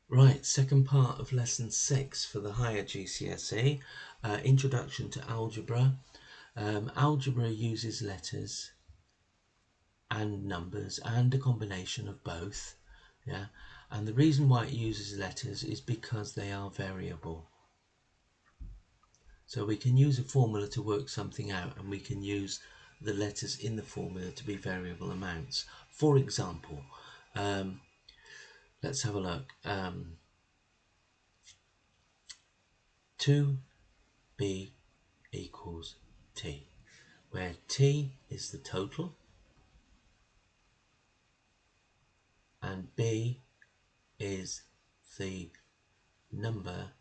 Right, second part of lesson 6 for the higher GCSE, Introduction to Algebra. Algebra uses letters and numbers and a combination of both. Yeah, and the reason why it uses letters is because they are variable. So we can use a formula to work something out, and we can use the letters in the formula to be variable amounts. For example, let's have a look. 2b equals t, where t is the total and b is the number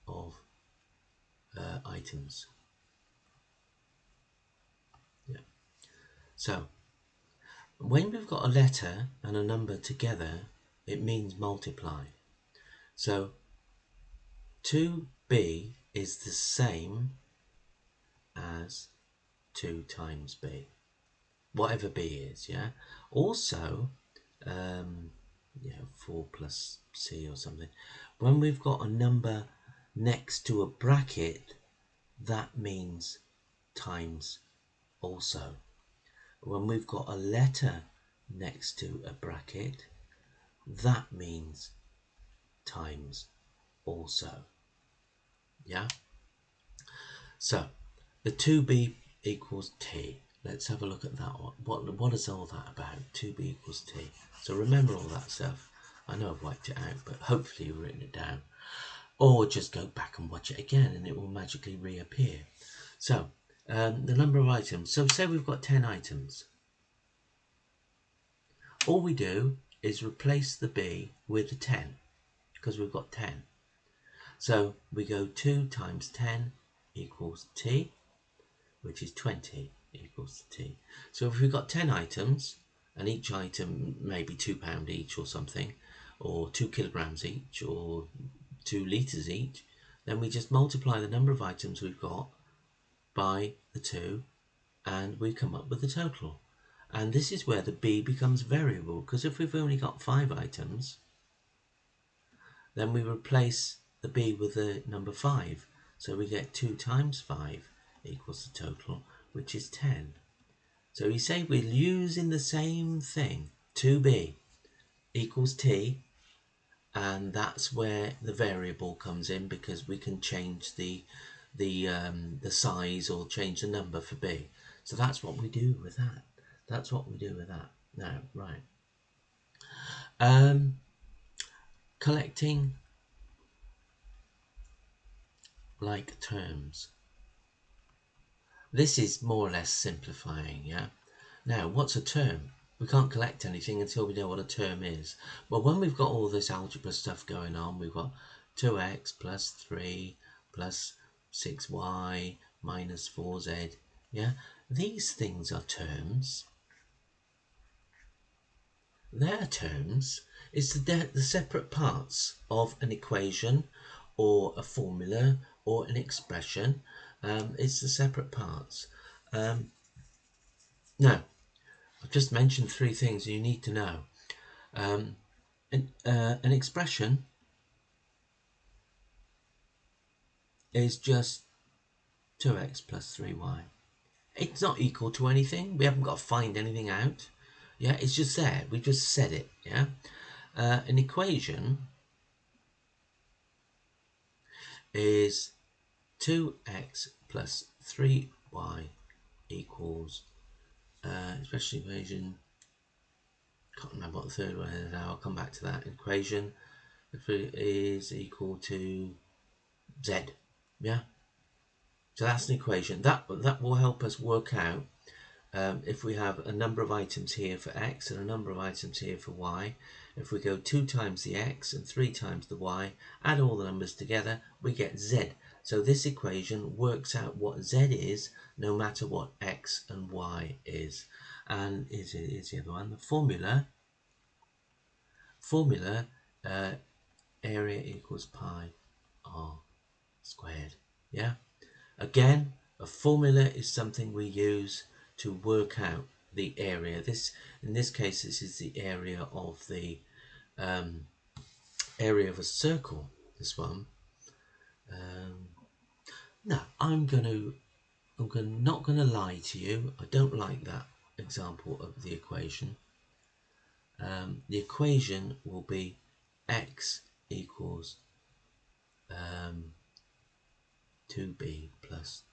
of items. Yeah. So when we've got a letter and a number together, it means multiply. So 2b is the same as 2 times b, whatever b is. Yeah. Also, 4 plus c or something. When we've got a number next to a bracket, that means times also. When we've got a letter next to a bracket, that means times also. Yeah? So, the 2b equals t. Let's have a look at that one. What is all that about? 2b equals t. So remember all that stuff. I know I've wiped it out, but hopefully you've written it down. Or just go back and watch it again and it will magically reappear. So, the number of items. So say we've got 10 items. All we do is replace the b with a 10 because we've got 10. So we go 2 times 10 equals t, which is 20 equals t. So if we've got 10 items, and each item may be £2 each or something, or 2 kilograms each, or 2 litres each, then we just multiply the number of items we've got by the 2 and we come up with the total. And this is where the b becomes variable, because if we've only got 5 items, then we replace the b with the number 5. So we get 2 times 5 equals the total, which is 10. So you say we're using the same thing, 2b equals t, and that's where the variable comes in, because we can change the size or change the number for b. So that's what we do with that. That's what we do with that. Now, right. Collecting like terms. This is more or less simplifying, yeah? Now, what's a term? We can't collect anything until we know what a term is. Well, when we've got all this algebra stuff going on, we've got 2x plus 3 plus 6y minus 4z, yeah? These things are terms. They're terms. It's the separate parts of an equation or a formula or an expression. It's the separate parts. Now, I've just mentioned 3 things you need to know. An expression is just 2x plus 3y. It's not equal to anything. We haven't got to find anything out. Yeah, it's just there. We just said it. Yeah. An equation is 2x plus 3y equals, especially equation, can't remember what the third one is now, I'll come back to that. Equation is equal to z. Yeah. So that's an equation. That will help us work out if we have a number of items here for x and a number of items here for y. If we go 2 times the x and 3 times the y, add all the numbers together, we get z. So this equation works out what z is no matter what x and y is. And is the other one, the formula area equals pi r squared. Yeah. Again, a formula is something we use to work out the area. In this case, this is the area of the area of a circle. This one. No, not gonna lie to you. I don't like that example of the equation. The equation will be x equals 2b plus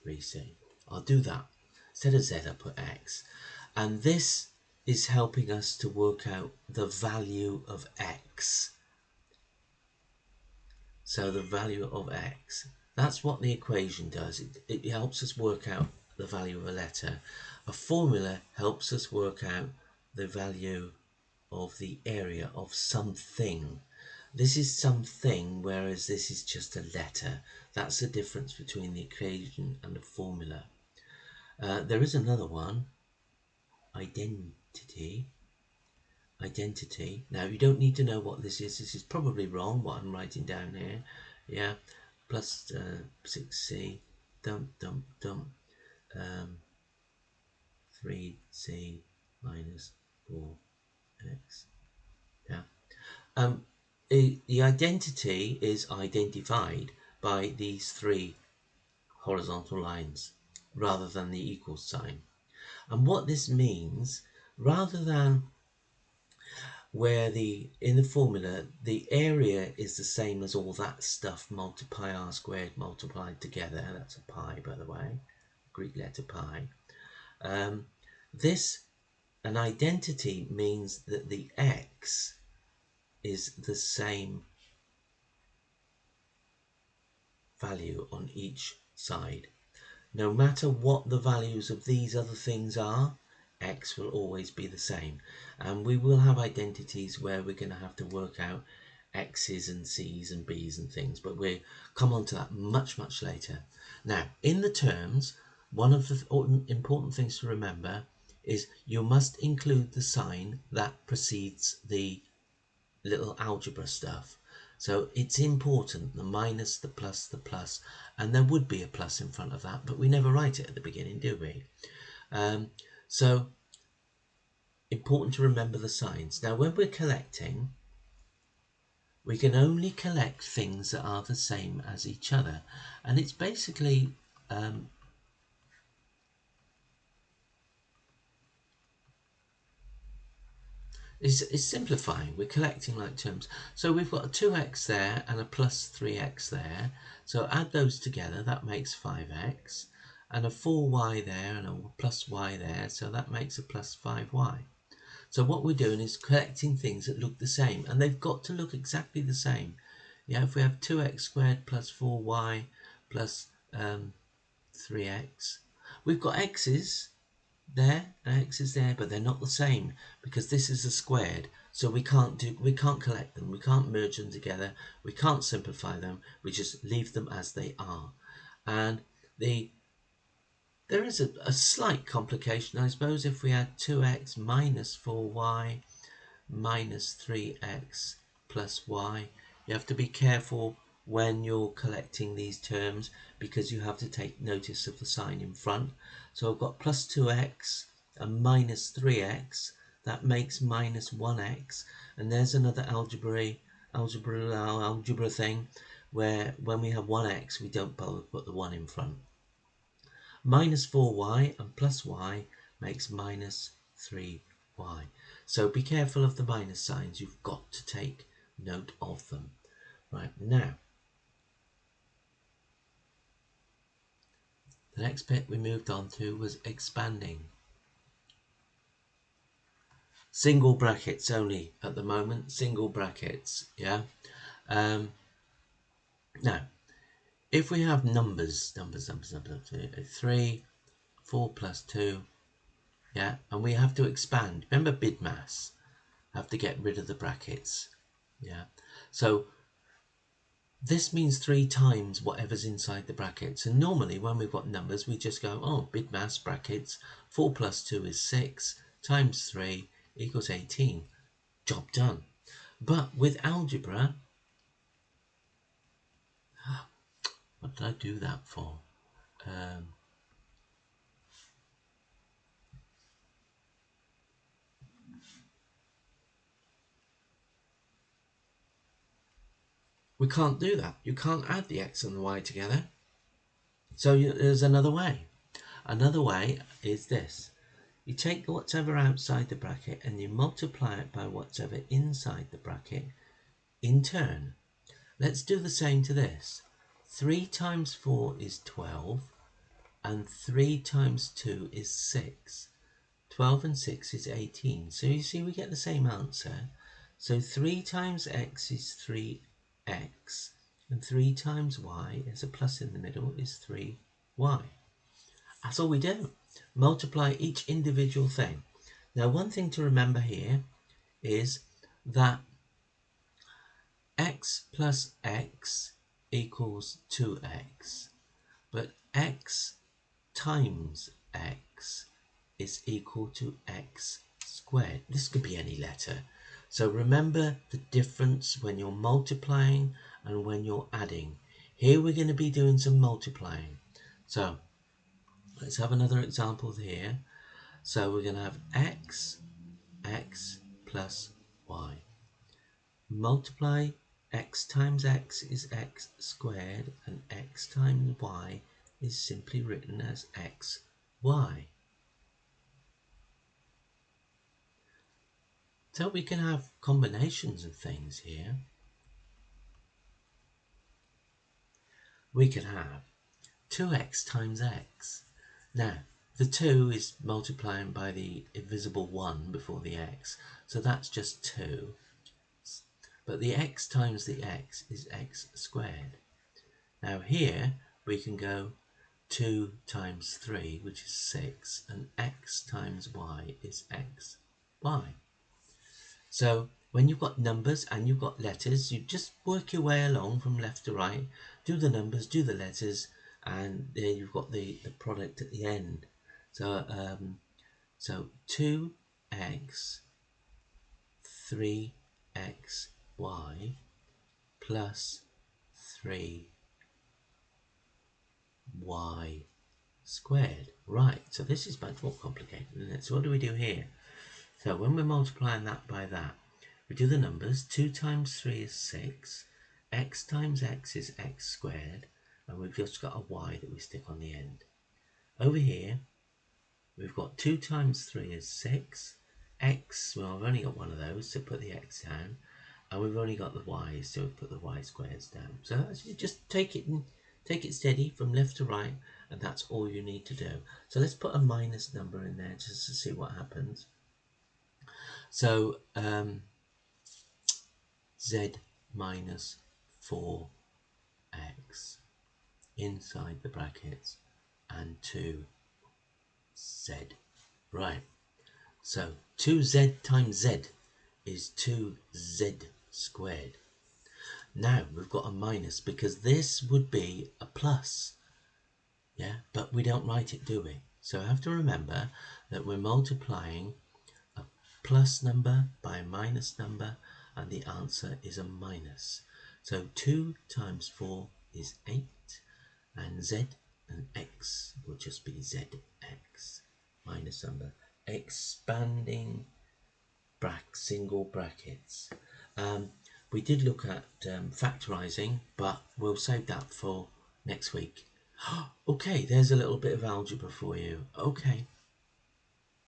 3c. I'll do that. Instead of z, I put x. And this is helping us to work out the value of x. So the value of x. That's what the equation does. It helps us work out the value of a letter. A formula helps us work out the value of the area of something. This is something, whereas this is just a letter. That's the difference between the equation and the formula. There is another one, identity. Identity. Now, you don't need to know what this is. This is probably wrong, what I'm writing down here. Yeah, plus 6c, dump, 3c minus 4x. Yeah. The identity is identified by these three horizontal lines rather than the equal sign. And what this means, rather than where in the formula the area is the same as all that stuff, multiply r squared multiplied together, that's a pi by the way, Greek letter pi. An identity means that the x is the same value on each side. No matter what the values of these other things are, x will always be the same. And we will have identities where we're going to have to work out x's and c's and b's and things, but we'll come on to that much later. Now, in the terms, one of the important things to remember is you must include the sign that precedes the little algebra stuff. So it's important, the minus, the plus, and there would be a plus in front of that, but we never write it at the beginning, do we? So important to remember the signs. Now, when we're collecting, we can only collect things that are the same as each other, and it's basically it's simplifying. We're collecting like terms. So we've got a 2x there and a plus 3x there. So add those together, that makes 5x. And a 4y there and a plus y there, so that makes a plus 5y. So what we're doing is collecting things that look the same, and they've got to look exactly the same. Yeah, if we have 2x squared plus 4y plus 3x, we've got x's there and x's there, but they're not the same because this is a squared, so we can't collect them, we can't merge them together, we can't simplify them, we just leave them as they are. And there is a slight complication, I suppose, if we add 2x minus 4y minus 3x plus y. You have to be careful when you're collecting these terms because you have to take notice of the sign in front. So I've got plus 2x and minus 3x. That makes minus 1x. And there's another algebra thing where when we have 1x, we don't bother to put the 1 in front. Minus 4y and plus y makes minus 3y. So be careful of the minus signs. You've got to take note of them. Right, now, the next bit we moved on to was expanding. Single brackets only at the moment, single brackets, yeah. Now, if we have numbers, 3, 4 plus 2, yeah, and we have to expand. Remember BIDMAS, have to get rid of the brackets, yeah. So this means 3 times whatever's inside the brackets. And normally when we've got numbers, we just go, oh, BIDMAS brackets, 4 plus 2 is 6, times 3 equals 18. Job done. But with algebra, what did I do that for? We can't do that. You can't add the x and the y together. So there's another way. Another way is this. You take whatever outside the bracket and you multiply it by whatever inside the bracket in turn. Let's do the same to this. 3 times 4 is 12 and 3 times 2 is 6. 12 and 6 is 18. So you see we get the same answer. So 3 times x is 3x and 3 times y, there's a plus in the middle, is 3y. That's all we do. Multiply each individual thing. Now one thing to remember here is that x plus x equals 2x, but x times x is equal to x squared. This could be any letter. So remember the difference when you're multiplying and when you're adding. Here we're going to be doing some multiplying. So let's have another example here. So we're going to have x plus y. Multiply x times x is x squared, and x times y is simply written as xy. So we can have combinations of things here. We can have 2x times x. Now, the 2 is multiplying by the invisible 1 before the x, so that's just 2. But the x times the x is x squared. Now here we can go 2 times 3, which is 6, and x times y is xy. So when you've got numbers and you've got letters, you just work your way along from left to right, do the numbers, do the letters, and there you've got the product at the end. So, 2x 3xy plus 3y squared. Right, so this is much more complicated, isn't it? So what do we do here? So when we're multiplying that by that, we do the numbers. 2 times 3 is 6. X times x is x squared. And we've just got a y that we stick on the end. Over here, we've got 2 times 3 is 6. X, well, I've only got one of those, so put the x down. And we've only got the y's, so we put the y squares down. So that's, you just take it steady from left to right, and that's all you need to do. So let's put a minus number in there just to see what happens. So z minus 4x inside the brackets and 2z. Right, so 2z times z is 2z squared. Now we've got a minus because this would be a plus, yeah, but we don't write it, do we? So I have to remember that we're multiplying a plus number by a minus number, and the answer is a minus. So 2 times 4 is 8, and z and x will just be zx minus number. Expanding single brackets. We did look at factorizing, but we'll save that for next week. Okay, there's a little bit of algebra for you. Okay.